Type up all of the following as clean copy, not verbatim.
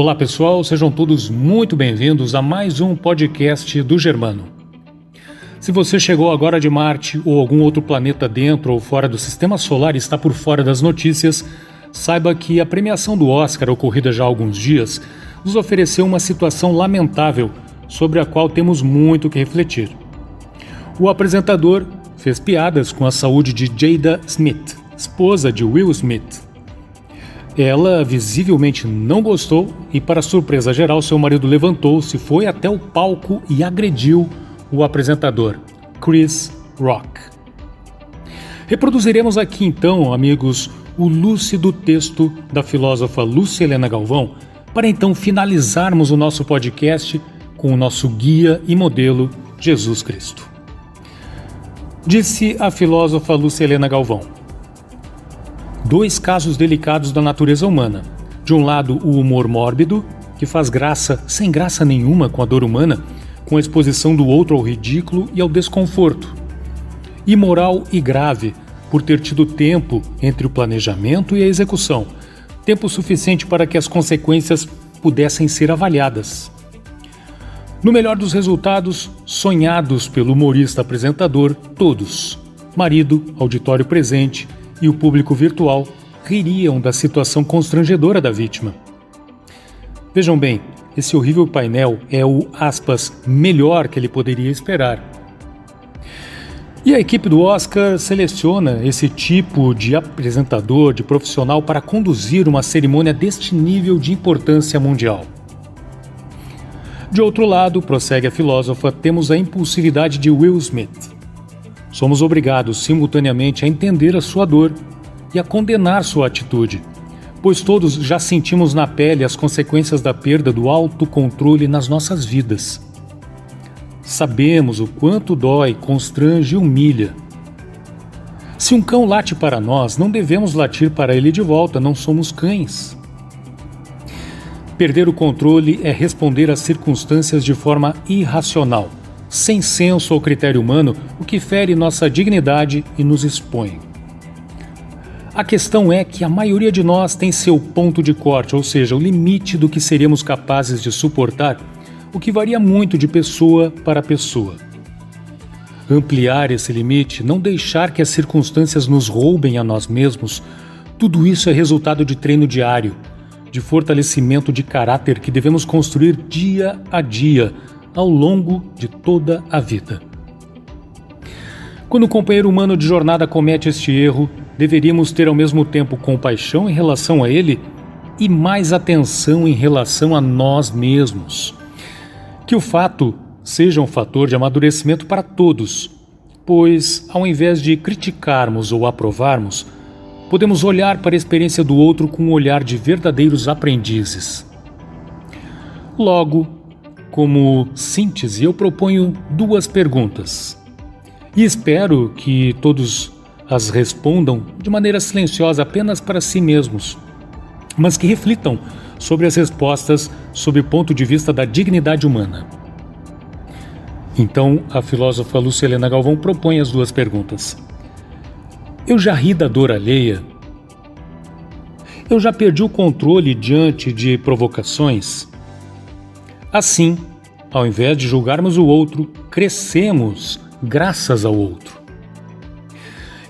Olá pessoal, sejam todos muito bem-vindos a mais um podcast do Germano. Se você chegou agora de Marte ou algum outro planeta dentro ou fora do Sistema Solar e está por fora das notícias, saiba que a premiação do Oscar, ocorrida já há alguns dias, nos ofereceu uma situação lamentável sobre a qual temos muito que refletir. O apresentador fez piadas com a saúde de Jada Smith, esposa de Will Smith. Ela visivelmente não gostou e, para surpresa geral, seu marido levantou-se, foi até o palco e agrediu o apresentador, Chris Rock. Reproduziremos aqui então, amigos, o lúcido texto da filósofa Lúcia Helena Galvão, para então finalizarmos o nosso podcast com o nosso guia e modelo, Jesus Cristo. Disse a filósofa Lúcia Helena Galvão: dois casos delicados da natureza humana. De um lado, o humor mórbido, que faz graça sem graça nenhuma com a dor humana, com a exposição do outro ao ridículo e ao desconforto. Imoral e grave, por ter tido tempo entre o planejamento e a execução, tempo suficiente para que as consequências pudessem ser avaliadas. No melhor dos resultados, sonhados pelo humorista apresentador, todos, marido, auditório presente e o público virtual, ririam da situação constrangedora da vítima. Vejam bem, esse horrível painel é o, aspas, melhor que ele poderia esperar. E a equipe do Oscar seleciona esse tipo de apresentador, de profissional, para conduzir uma cerimônia deste nível de importância mundial. De outro lado, prossegue a filósofa, temos a impulsividade de Will Smith. Somos obrigados simultaneamente a entender a sua dor e a condenar sua atitude, pois todos já sentimos na pele as consequências da perda do autocontrole nas nossas vidas. Sabemos o quanto dói, constrange e humilha. Se um cão late para nós, não devemos latir para ele de volta, não somos cães. Perder o controle é responder às circunstâncias de forma irracional, sem senso ao critério humano, o que fere nossa dignidade e nos expõe. A questão é que a maioria de nós tem seu ponto de corte, ou seja, o limite do que seríamos capazes de suportar, o que varia muito de pessoa para pessoa. Ampliar esse limite, não deixar que as circunstâncias nos roubem a nós mesmos, tudo isso é resultado de treino diário, de fortalecimento de caráter que devemos construir dia a dia, ao longo de toda a vida. Quando o companheiro humano de jornada comete este erro, deveríamos ter ao mesmo tempo compaixão em relação a ele e mais atenção em relação a nós mesmos. Que o fato seja um fator de amadurecimento para todos, pois, ao invés de criticarmos ou aprovarmos, podemos olhar para a experiência do outro com um olhar de verdadeiros aprendizes. Logo, como síntese, eu proponho duas perguntas. E espero que todos as respondam de maneira silenciosa apenas para si mesmos, mas que reflitam sobre as respostas sob o ponto de vista da dignidade humana. Então, a filósofa Lúcia Helena Galvão propõe as duas perguntas. Eu já ri da dor alheia? Eu já perdi o controle diante de provocações? Assim, ao invés de julgarmos o outro, crescemos graças ao outro.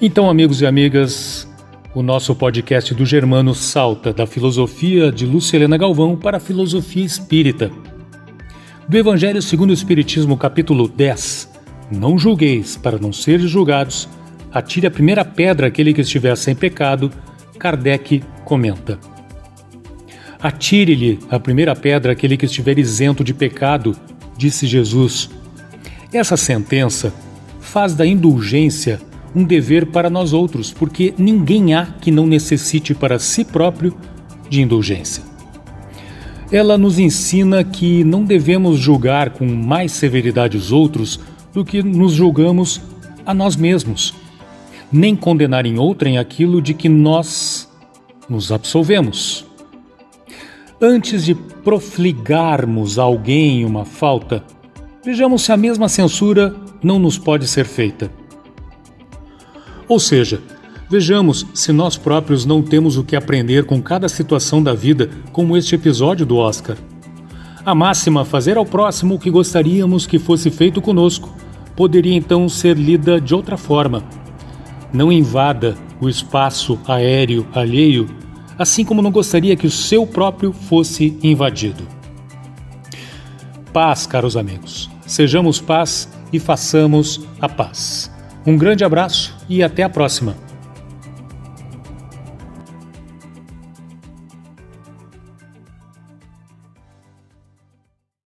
Então, amigos e amigas, o nosso podcast do Germano salta da filosofia de Lúcia Helena Galvão para a filosofia espírita. Do Evangelho segundo o Espiritismo, capítulo 10, Não julgueis para não seres julgados, atire a primeira pedra aquele que estiver sem pecado, Kardec comenta: atire-lhe a primeira pedra aquele que estiver isento de pecado, disse Jesus. Essa sentença faz da indulgência um dever para nós outros, porque ninguém há que não necessite para si próprio de indulgência. Ela nos ensina que não devemos julgar com mais severidade os outros do que nos julgamos a nós mesmos, nem condenar em outrem aquilo de que nós nos absolvemos. Antes de profligarmos a alguém uma falta, vejamos se a mesma censura não nos pode ser feita. Ou seja, Vejamos se nós próprios não temos o que aprender com cada situação da vida, como este episódio do Oscar. A máxima "fazer ao próximo o que gostaríamos que fosse feito conosco" poderia então ser lida de outra forma. Não invada o espaço aéreo alheio, assim como não gostaria que o seu próprio fosse invadido. Paz, caros amigos. Sejamos paz e façamos a paz. Um grande abraço e até a próxima.